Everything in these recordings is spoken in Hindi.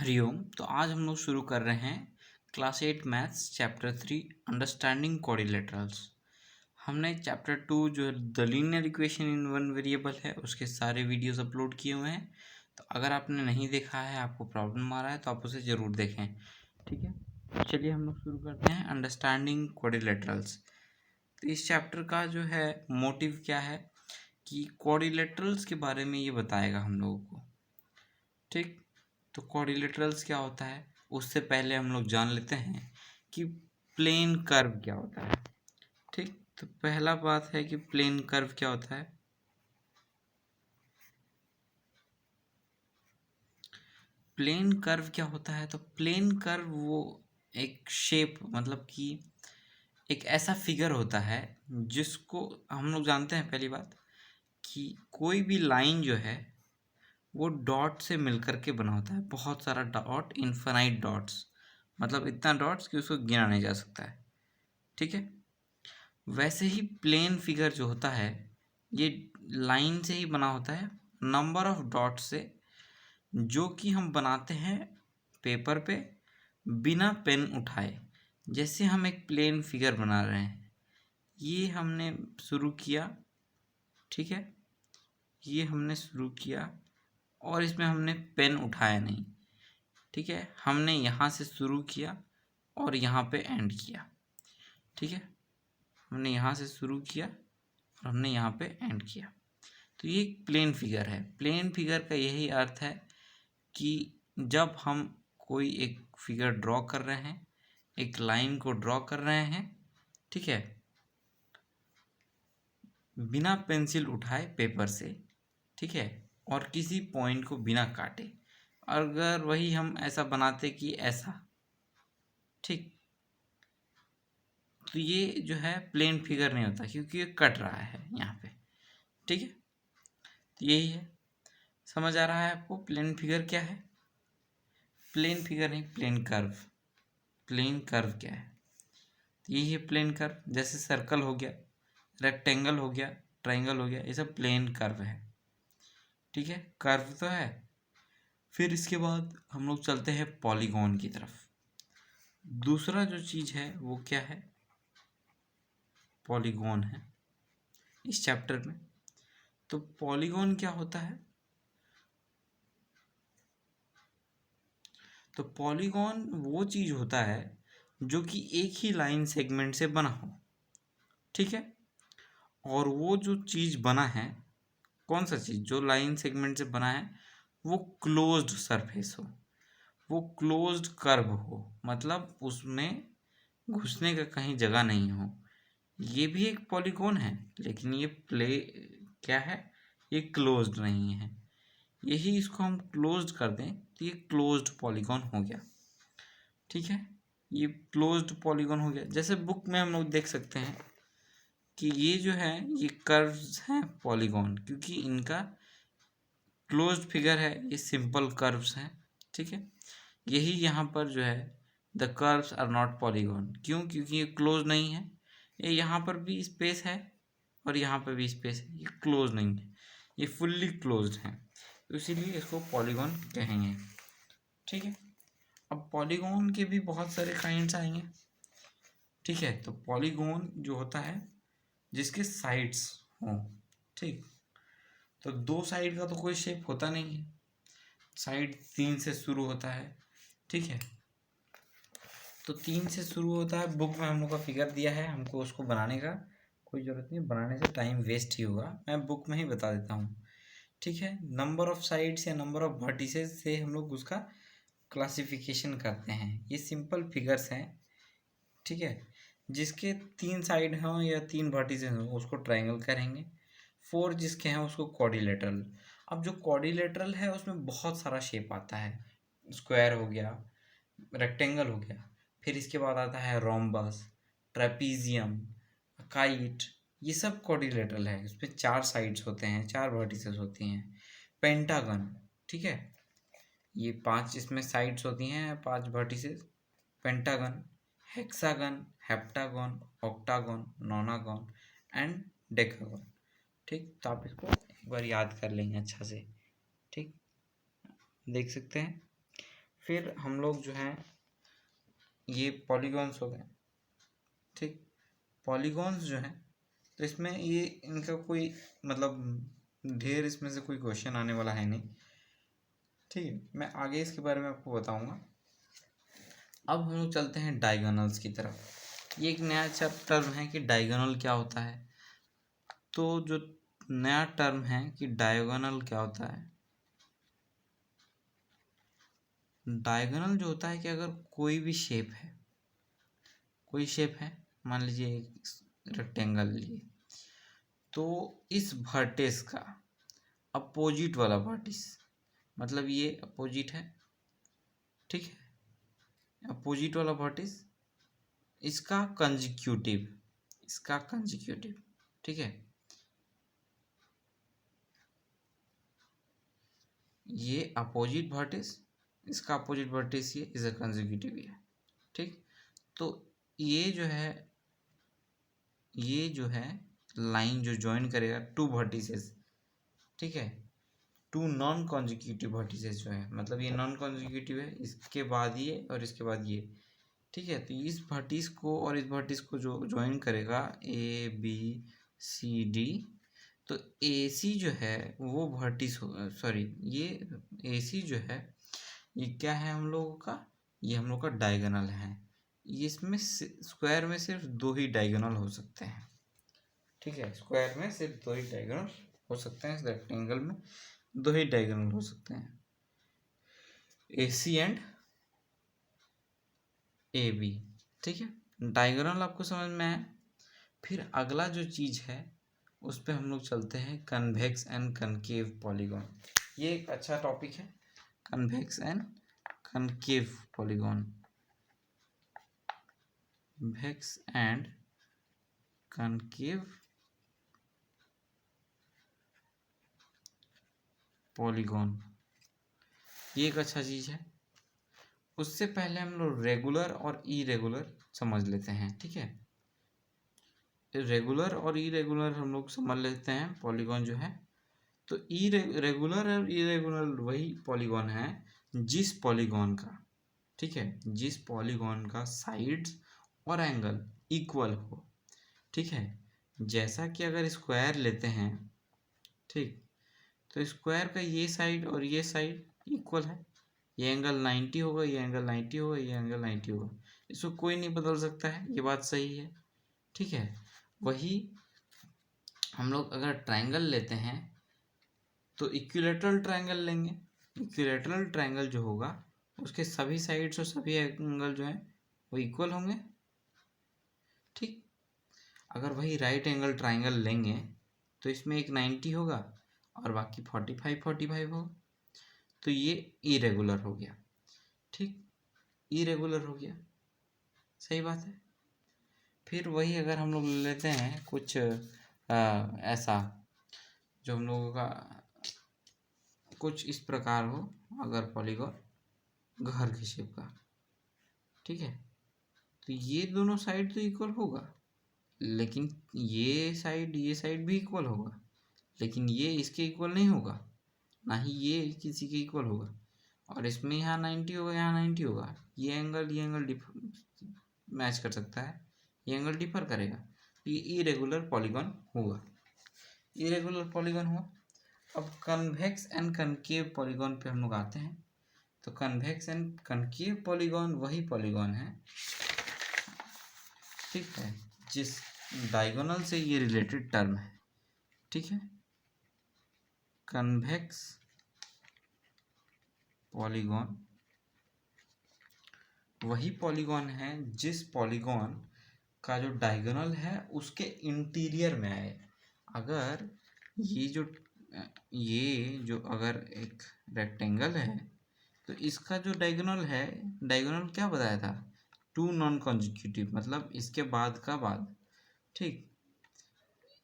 हरिओम। तो आज हम लोग शुरू कर रहे हैं class 8 maths chapter 3 understanding quadrilaterals. हमने चैप्टर 2 जो the linear equation in one variable है उसके सारे वीडियोस अपलोड किए हुए हैं। तो अगर आपने नहीं देखा है, आपको प्रॉब्लम आ रहा है, तो आप उसे ज़रूर देखें। ठीक है, तो चलिए हम लोग शुरू करते हैं अंडरस्टैंडिंग क्वाड्रिलेटरल्स। तो इस चैप्टर का जो है मोटिव क्या है कि क्वाड्रिलेटरल्स के बारे में ये बताएगा हम लोगों को। ठीक, तो क्वाड्रिलेटरल्स क्या होता है उससे पहले हम लोग जान लेते हैं कि प्लेन कर्व क्या होता है। ठीक, तो पहला बात है कि प्लेन कर्व क्या होता है। प्लेन कर्व क्या होता है, तो प्लेन कर्व वो एक शेप, मतलब कि एक ऐसा फिगर होता है जिसको हम लोग जानते हैं पहली बात कि कोई भी लाइन जो है वो डॉट से मिलकर के बना होता है। बहुत सारा डॉट, इन्फिनाइट डॉट्स, मतलब इतना डॉट्स कि उसको गिना नहीं जा सकता है। ठीक है, वैसे ही प्लेन फिगर जो होता है ये लाइन से ही बना होता है, नंबर ऑफ डॉट से, जो कि हम बनाते हैं पेपर पे बिना पेन उठाए। जैसे हम एक प्लेन फिगर बना रहे हैं, ये हमने शुरू किया। ठीक है, ये हमने शुरू किया और इसमें हमने पेन उठाया नहीं। ठीक है, हमने यहाँ से शुरू किया और यहाँ पे एंड किया। ठीक है, हमने यहाँ से शुरू किया और हमने यहाँ पे एंड किया। तो ये एक प्लेन फिगर है। प्लेन फिगर का यही अर्थ है कि जब हम कोई एक फिगर ड्रॉ कर रहे हैं, एक लाइन को ड्रॉ कर रहे हैं, ठीक है, बिना पेंसिल उठाए पेपर से, ठीक है, और किसी पॉइंट को बिना काटे। अगर वही हम ऐसा बनाते कि ऐसा, ठीक, तो ये जो है प्लेन फिगर नहीं होता क्योंकि ये कट रहा है यहाँ पे। ठीक है, तो यही है। समझ आ रहा है आपको प्लेन फिगर क्या है? प्लेन फिगर नहीं, प्लेन कर्व। प्लेन कर्व क्या है? यही है प्लेन कर्व। जैसे सर्कल हो गया, रेक्टेंगल हो गया, ट्राइंगल हो गया, ये सब प्लेन कर्व है। ठीक है, कर्व तो है। फिर इसके बाद हम लोग चलते हैं पॉलीगॉन की तरफ। दूसरा जो चीज़ है वो क्या है? पॉलीगॉन है इस चैप्टर में। तो पॉलीगॉन क्या होता है? तो पॉलीगॉन वो चीज़ होता है जो कि एक ही लाइन सेगमेंट से बना हो। ठीक है, और वो जो चीज़ बना है, कौन सा चीज़ जो लाइन सेगमेंट से बना है, वो क्लोज्ड सरफेस हो, वो क्लोज्ड कर्व हो, मतलब उसमें घुसने का कहीं जगह नहीं हो। ये भी एक पॉलीगॉन है, लेकिन ये क्या है, ये क्लोज्ड नहीं है। यही इसको हम क्लोज्ड कर दें तो ये क्लोज्ड पॉलीगॉन हो गया। ठीक है, ये क्लोज्ड पॉलीगॉन हो गया। जैसे बुक में हम लोग देख सकते हैं कि ये जो है ये कर्व्स हैं पॉलीगॉन, क्योंकि इनका क्लोज्ड फिगर है, ये सिंपल कर्व्स हैं। ठीक है, यही यहाँ पर जो है the curves are not polygon. क्यों? क्योंकि ये क्लोज नहीं है। ये यहाँ पर भी स्पेस है और यहाँ पर भी स्पेस है, ये क्लोज नहीं है, ये फुल्ली क्लोज्ड है, तो इसीलिए इसको पॉलीगॉन कहेंगे। ठीक है, अब पॉलीगॉन के भी बहुत सारे काइंड्स आएंगे। ठीक है, तो पॉलीगॉन जो होता है जिसके साइड्स हों, ठीक, तो दो साइड का तो कोई शेप होता नहीं है, साइड तीन से शुरू होता है। ठीक है, तो तीन से शुरू होता है। बुक में हम लोग का फिगर दिया है, हमको उसको बनाने का कोई ज़रूरत नहीं, बनाने से टाइम वेस्ट ही होगा, मैं बुक में ही बता देता हूँ। ठीक है, नंबर ऑफ साइड्स या नंबर ऑफ वर्टिसेस से हम लोग उसका क्लासिफिकेशन करते हैं। ये सिंपल फिगर्स हैं, ठीक है, जिसके तीन साइड हों या तीन वर्टिसेस हों उसको ट्रायंगल करेंगे। फोर जिसके हैं उसको क्वाड्रिलेटरल। अब जो क्वाड्रिलेटरल है उसमें बहुत सारा शेप आता है, स्क्वायर हो गया, रेक्टेंगल हो गया, फिर इसके बाद आता है रोम्बस, ट्रेपीजियम, काइट, ये सब क्वाड्रिलेटरल है। इसमें चार साइड्स होते हैं, चार वर्टिसेस होती हैं। पेंटागन, ठीक है, ये पांच इसमें साइड्स होती हैं, पांच vertices. Pentagon, hexagon, heptagon, octagon, नोनागन and decagon. ठीक, तो आप इसको एक बार याद कर लेंगे अच्छा से। ठीक, देख सकते हैं। फिर हम लोग जो हैं ये पॉलीगॉन्स हो गए, ठीक। पॉलीगॉन्स जो हैं तो इसमें ये इनका कोई मतलब ढेर इसमें से कोई क्वेश्चन आने वाला है नहीं, ठीक है। मैं आगे इसके बारे में आपको बताऊंगा। अब हम लोग चलते हैं डायगोनल्स की तरफ। ये एक नया टर्म है कि डायगोनल क्या होता है। तो जो नया टर्म है कि डायगोनल क्या होता है, डायगोनल जो होता है कि अगर कोई भी शेप है, कोई शेप है, मान लीजिए एक रेक्टेंगल लिए, तो इस वर्टेक्स का अपोजिट वाला वर्टेक्स, मतलब ये अपोजिट है, ठीक है, अपोजिट वाला वर्टेक्स इसका कंजिक्यूटिव, इसका कंजिक्यूटिव, ठीक है, ये अपोजिट वर्टेक्स, इसका अपोजिट वर्टेक्स ये इज अ कंजिक्यूटिव ये, ठीक। तो ये जो है लाइन जो ज्वाइन करेगा टू वर्टिसेस, ठीक है, टू नॉन कॉन्जिक्यूटिव वर्टिसेस जो है, मतलब ये नॉन कॉन्जिक्यूटिव है, इसके बाद ये और इसके बाद ये, ठीक है। तो इस वर्टिस को और इस वर्टिस को जो ज्वाइन करेगा ए बी सी डी, तो ए सी जो है वो वर्टिस, सॉरी ये ए सी जो है ये क्या है हम लोगों का, ये हम लोग का डायगोनल है। इसमें स्क्वायर में सिर्फ दो ही डायगोनल हो सकते हैं, ठीक है, स्क्वायर में सिर्फ दो ही डायगोनल हो सकते हैं, इस रेक्टेंगल में दो ही डायगोनल हो सकते हैं, ए सी एंड ए बी, ठीक है। डायगोनल आपको समझ में आया। फिर अगला जो चीज़ है उस पर हम लोग चलते हैं, कन्वेक्स एंड कनकेव पॉलीगॉन। ये एक अच्छा टॉपिक है, convex and concave polygon, convex and concave polygon, ये एक अच्छा चीज़ है। उससे पहले हम लोग रेगुलर और इरेगुलर समझ लेते हैं, ठीक है। रेगुलर और इरेगुलर हम लोग समझ लेते हैं पॉलीगॉन जो है। तो रेगुलर और इरेगुलर वही पॉलीगॉन है जिस पॉलीगॉन का, ठीक है, जिस पॉलीगॉन का साइड्स और एंगल इक्वल हो, ठीक है। जैसा कि अगर स्क्वायर लेते हैं, ठीक, तो स्क्वायर का ये साइड और ये साइड इक्वल है, ये एंगल 90 होगा, ये एंगल 90 होगा, ये एंगल 90 होगा, इसको कोई नहीं बदल सकता है, ये बात सही है, ठीक है। वही हम लोग अगर ट्रायंगल लेते हैं तो इक्विलेटरल ट्रायंगल लेंगे। इक्विलेटरल ट्रायंगल जो होगा उसके सभी साइड्स और सभी एंगल जो है वो इक्वल होंगे, ठीक। अगर वही राइट एंगल ट्रायंगल लेंगे तो इसमें एक 90 होगा और बाकी 45 होगा, तो ये इरेगुलर हो गया, ठीक, इरेगुलर हो गया, सही बात है। फिर वही अगर हम लोग लेते हैं कुछ ऐसा जो हम लोगों का कुछ इस प्रकार हो, अगर पॉलीगॉन घर के शेप का, ठीक है, तो ये दोनों साइड तो इक्वल होगा, लेकिन ये साइड भी इक्वल होगा, लेकिन ये इसके इक्वल नहीं होगा, ना ही ये किसी के इक्वल होगा। और इसमें यहाँ 90 होगा, यहाँ 90 होगा, ये एंगल मैच कर सकता है, ये एंगल डिफर करेगा, तो ये इरेगुलर पॉलीगॉन होगा, इरेगुलर पॉलीगॉन हुआ। अब कन्वेक्स एंड कनकेव पॉलीगॉन पे हम लोग आते हैं। तो कन्वेक्स एंड कनकेव पॉलीगॉन वही पॉलीगॉन है, ठीक है, जिस डायगोनल से ये रिलेटेड टर्म है, ठीक है। कन्वेक्स पॉलीगॉन वही पॉलीगॉन है जिस पॉलीगॉन का जो डायगोनल है उसके इंटीरियर में आए। अगर ये जो अगर एक रेक्टेंगल है तो इसका जो डायगोनल है, डायगोनल क्या बताया था, टू नॉन कॉन्जिक्यूटिव, मतलब इसके बाद का बाद, ठीक,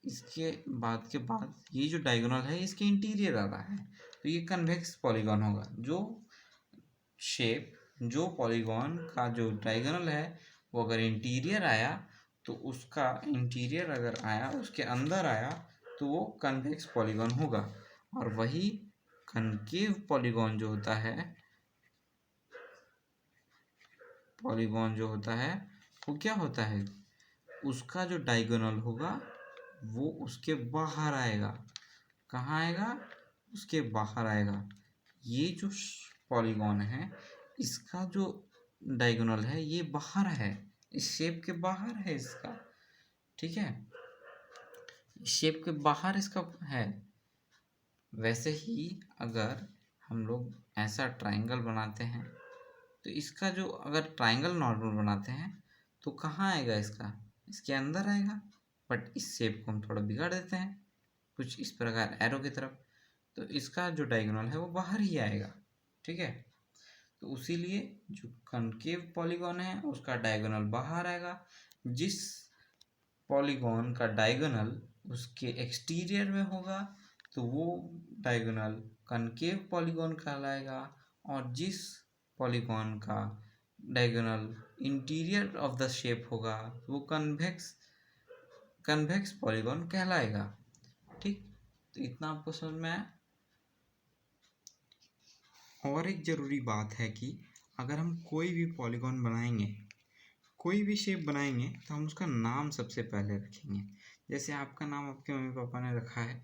इसके बाद के बाद ये जो डायगोनल है इसके इंटीरियर आ रहा है, तो ये कन्वेक्स पॉलीगॉन होगा। जो पॉलीगॉन का जो डायगोनल है वो अगर इंटीरियर आया तो उसका इंटीरियर अगर आया, उसके अंदर आया, तो वो कन्वेक्स पॉलीगॉन होगा। और वही कनकेव पॉलीगॉन जो होता है पॉलीगॉन जो होता है वो क्या होता है, उसका जो डायगोनल होगा वो उसके बाहर आएगा। कहाँ आएगा, उसके बाहर आएगा। ये जो पॉलीगॉन है इसका जो डायगोनल है ये बाहर है, इस शेप के बाहर है इसका, ठीक है, शेप के बाहर इसका है। वैसे ही अगर हम लोग ऐसा ट्रायंगल बनाते हैं तो इसका जो अगर ट्रायंगल नॉर्मल बनाते हैं तो कहाँ आएगा, इसका इसके अंदर आएगा। बट इस शेप को हम थोड़ा बिगाड़ देते हैं कुछ इस प्रकार एरो की तरफ, तो इसका जो डायगोनल है वो बाहर ही आएगा, ठीक है। तो उसीलिए जो कनकेव पॉलीगॉन है उसका डायगोनल बाहर आएगा। जिस पॉलीगॉन का डायगोनल उसके एक्सटीरियर में होगा तो वो डायगोनल कनकेव पॉलीगॉन कहलाएगा, और जिस पॉलीगॉन का diagonal interior of the shape होगा वो कन्वेक्स पॉलीगॉन कहलाएगा, ठीक। तो इतना आपको समझ में आया। और एक ज़रूरी बात है कि अगर हम कोई भी पॉलीगॉन बनाएंगे, कोई भी शेप बनाएंगे तो हम उसका नाम सबसे पहले रखेंगे। जैसे आपका नाम आपके मम्मी पापा ने रखा है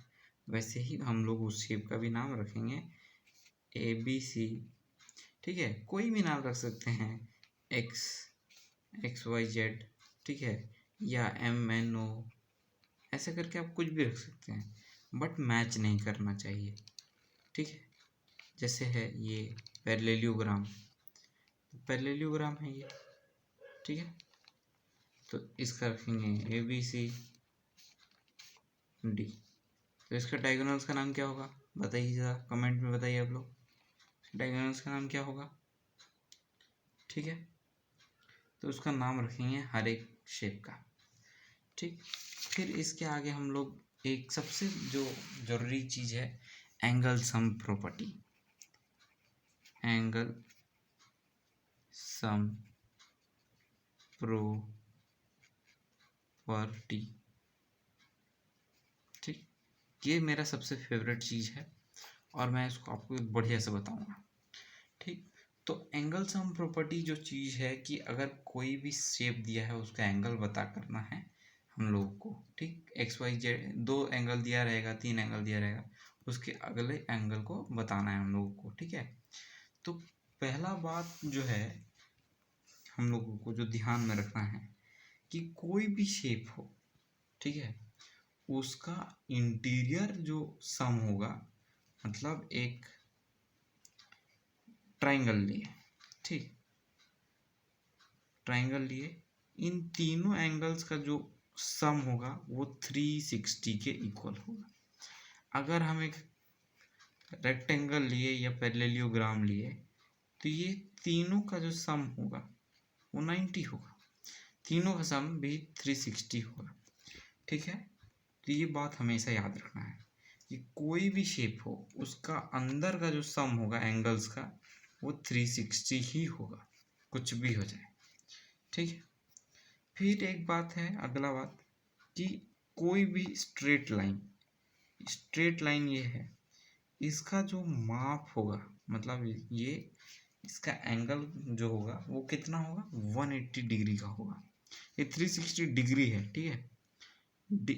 वैसे ही हम लोग उस शेप का भी नाम रखेंगे, ABC, ठीक है। कोई भी नाम रख सकते हैं, XYZ, ठीक है, या MNO, ऐसे करके आप कुछ भी रख सकते हैं, बट मैच नहीं करना चाहिए, ठीक है। जैसे है ये पैरेललोग्राम, पैरेललोग्राम है ये, ठीक है। तो इसका रखेंगे ABCD। तो इसका डायगोनल्स का नाम क्या होगा बताइए ज़रा, कमेंट में बताइए आप लोग, डायगोनल्स का नाम क्या होगा, ठीक है। तो उसका नाम रखेंगे हर एक शेप का, ठीक। फिर इसके आगे हम लोग एक सबसे जो ज़रूरी चीज़ है, angle sum property, angle sum property, ठीक। ये मेरा सबसे फेवरेट चीज़ है और मैं इसको आपको बढ़िया से बताऊंगा, ठीक। तो एंगल सम प्रॉपर्टी जो चीज़ है कि अगर कोई भी शेप दिया है उसका एंगल बता करना है हम लोगों को, ठीक। XYZ 2 एंगल दिया रहेगा, 3 एंगल दिया रहेगा, उसके अगले एंगल को बताना है हम लोगों को, ठीक है। तो पहला बात जो है हम लोगों को जो ध्यान में रखना है कि कोई भी शेप हो, ठीक है, उसका इंटीरियर जो सम होगा, मतलब एक ट्रायंगल लिए, ठीक, ट्रायंगल लिए, इन तीनों एंगल्स का जो सम होगा वो 360 के इक्वल होगा। अगर हम एक रेक्टेंगल लिए या पैरेललोग्राम लिए तो ये तीनों का जो सम होगा वो 90 होगा, तीनों का सम भी 360 होगा, ठीक है। तो ये बात हमेशा याद रखना है कि कोई भी शेप हो उसका अंदर का जो सम होगा एंगल्स का वो 360 ही होगा, कुछ भी हो जाए, ठीक है। फिर एक बात है, अगला बात कि कोई भी स्ट्रेट लाइन ये है, इसका जो माप होगा, मतलब ये इसका एंगल जो होगा वो कितना होगा, 180 डिग्री का होगा। ये 360 डिग्री है, ठीक है।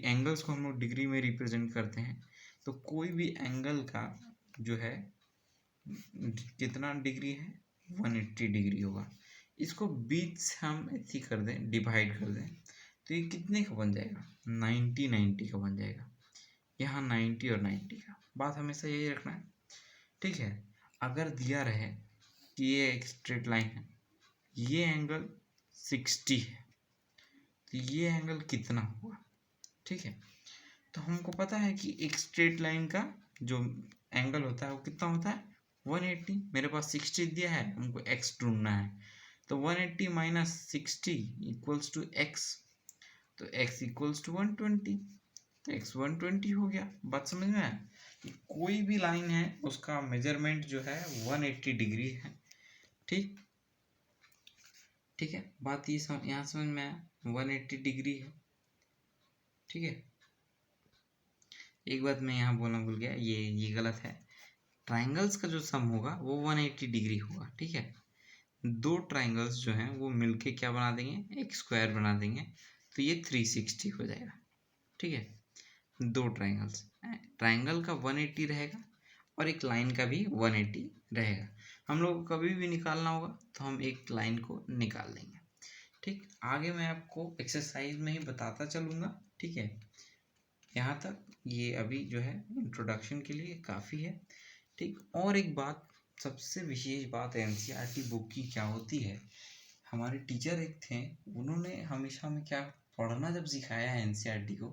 एंगल्स को हम लोग डिग्री में रिप्रेजेंट करते हैं, तो कोई भी एंगल का जो है कितना डिग्री है, 180 डिग्री होगा। इसको बीच से हम ऐसे कर दें, डिवाइड कर दें, तो ये कितने का बन जाएगा, 90 का बन जाएगा। यहाँ 90 और 90 का, बात हमेशा यही रखना है, ठीक है। अगर दिया रहे कि ये एक स्ट्रेट लाइन है, ये एंगल 60 है, तो ये एंगल कितना होगा, ठीक है। तो हमको पता है कि एक स्ट्रेट लाइन का जो एंगल होता है वो कितना होता है, 180। मेरे पास 60 दिया है, हमको x ढूंढना है, तो 180 माइनस 60 इक्वल्स टू x, तो x इक्वल्स टू 120, तो x 120 हो गया। बात समझ में आया कि कोई भी लाइन है उसका मेजरमेंट जो है 180 डिग्री है, ठीक, ठीक है। बात ये यहाँ समझ में आया, 180 डिग्री है, ठीक है। एक बात मैं यहाँ बोलना भूल गया, ये गलत है, ट्राइंगल्स का जो सम होगा वो 180 डिग्री होगा, ठीक है, दो ट्राइंगल्स जो हैं वो मिलके क्या बना देंगे, एक स्क्वायर बना देंगे, तो ये 360 हो जाएगा। ठीक है, दो ट्राइंगल्स, ट्राइंगल का 180 रहेगा और एक लाइन का भी 180 रहेगा। हम लोग को कभी भी निकालना होगा तो हम एक लाइन को निकाल देंगे। ठीक, आगे मैं आपको एक्सरसाइज में ही बताता चलूँगा। ठीक है, यहाँ तक ये अभी जो है इंट्रोडक्शन के लिए काफ़ी है। ठीक, और एक बात, सबसे विशेष बात एनसीईआरटी बुक की क्या होती है, हमारे टीचर एक थे, उन्होंने हमेशा हमें क्या पढ़ना जब सिखाया है एनसीईआरटी को,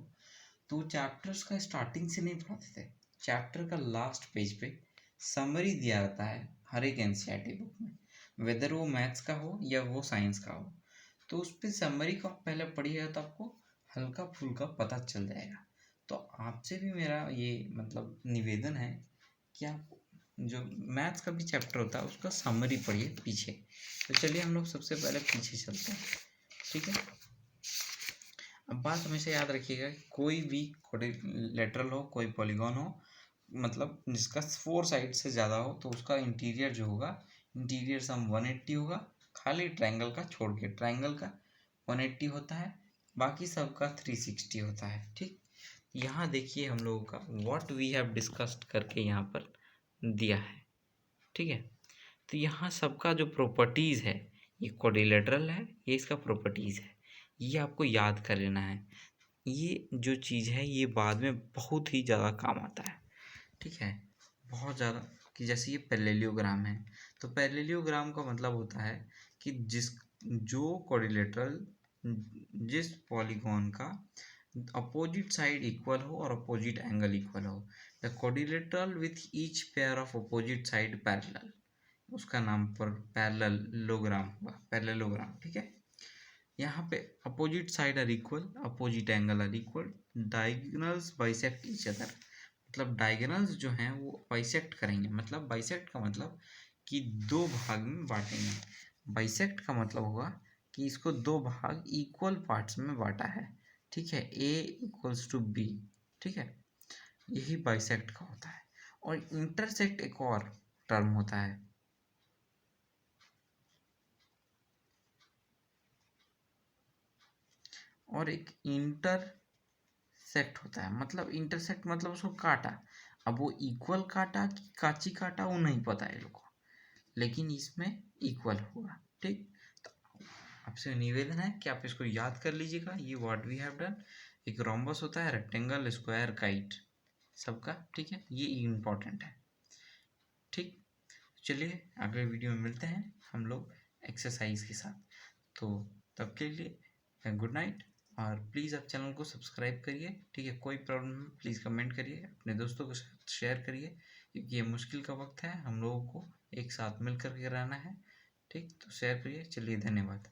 तो चैप्टर्स का स्टार्टिंग से नहीं पढ़ाते थे। चैप्टर का लास्ट पेज पे समरी दिया रहता है हर एक एनसीईआरटी बुक में, वेदर वो मैथ्स का हो या वो साइंस का हो, तो उस पर समरी को आप पहले पढ़िएगा तो आपको हल्का फुल्का पता चल जाएगा। तो आपसे भी मेरा ये मतलब निवेदन है कि आप जो मैथ्स का भी चैप्टर होता है उसका समरी पढ़िए पीछे। तो चलिए हम लोग सबसे पहले पीछे चलते हैं। ठीक है, अब बात हमेशा याद रखिएगा, कोई भी क्वाड्रिलेटरल हो, कोई पॉलीगॉन हो, मतलब जिसका 4 साइड से ज़्यादा हो, तो उसका इंटीरियर जो होगा, इंटीरियर सम 180 होगा, खाली ट्रायंगल का छोड़ के। ट्रायंगल का 180 होता है, बाकी सबका 360 होता है। ठीक, यहाँ देखिए हम लोगों का व्हाट वी हैव डिस्कस्ड करके यहाँ पर दिया है। ठीक है, तो यहाँ सबका जो प्रॉपर्टीज़ है, ये क्वाड्रिलेटरल है, ये इसका प्रॉपर्टीज़ है, ये आपको याद कर लेना है। ये जो चीज़ है ये बाद में बहुत ही ज़्यादा काम आता है। ठीक है, बहुत ज़्यादा, कि जैसे ये पैरेललोग्राम है, तो पैरेललोग्राम का मतलब होता है कि जो क्वाड्रिलेटरल, जिस पॉलीगॉन का अपोजिट साइड इक्वल हो और अपोजिट एंगल इक्वल हो, the quadrilateral with each pair of opposite side parallel, उसका नाम पर पैरेललोग्राम हुआ, पैरेललोग्राम। ठीक है, यहाँ पे opposite side are equal, opposite angle are equal, diagonals bisect each other, मतलब डायगोनल्स जो हैं वो बाइसेक्ट करेंगे। मतलब बाइसेक्ट का मतलब कि दो भाग में बांटेंगे। बाइसेक्ट का मतलब होगा कि इसको दो भाग इक्वल पार्ट्स में बांटा है। ठीक है, ए इक्वल्स टू बी। ठीक है, यही बाइसेक्ट का होता है। और इंटरसेक्ट एक और टर्म होता है, और एक इंटरसेक्ट होता है। मतलब इंटरसेक्ट मतलब उसको काटा, अब वो इक्वल काटा कि काची काटा वो नहीं पता है लोग को, लेकिन इसमें इक्वल होगा। ठीक, तो आपसे निवेदन है कि आप इसको याद कर लीजिएगा, ये व्हाट वी हैव डन। एक रोम्बस होता है, रेक्टेंगल, स्क्वायर, काइट, सबका। ठीक है, ये इम्पोर्टेंट है। ठीक, चलिए अगले वीडियो में मिलते हैं हम लोग एक्सरसाइज के साथ। तो तब के लिए गुड नाइट, और प्लीज़ आप चैनल को सब्सक्राइब करिए। ठीक है, कोई प्रॉब्लम प्लीज़ कमेंट करिए, अपने दोस्तों के साथ शेयर करिए, क्योंकि ये मुश्किल का वक्त है, हम लोगों को एक साथ मिल कर के रहना है। ठीक, तो शेयर करिए। चलिए, धन्यवाद।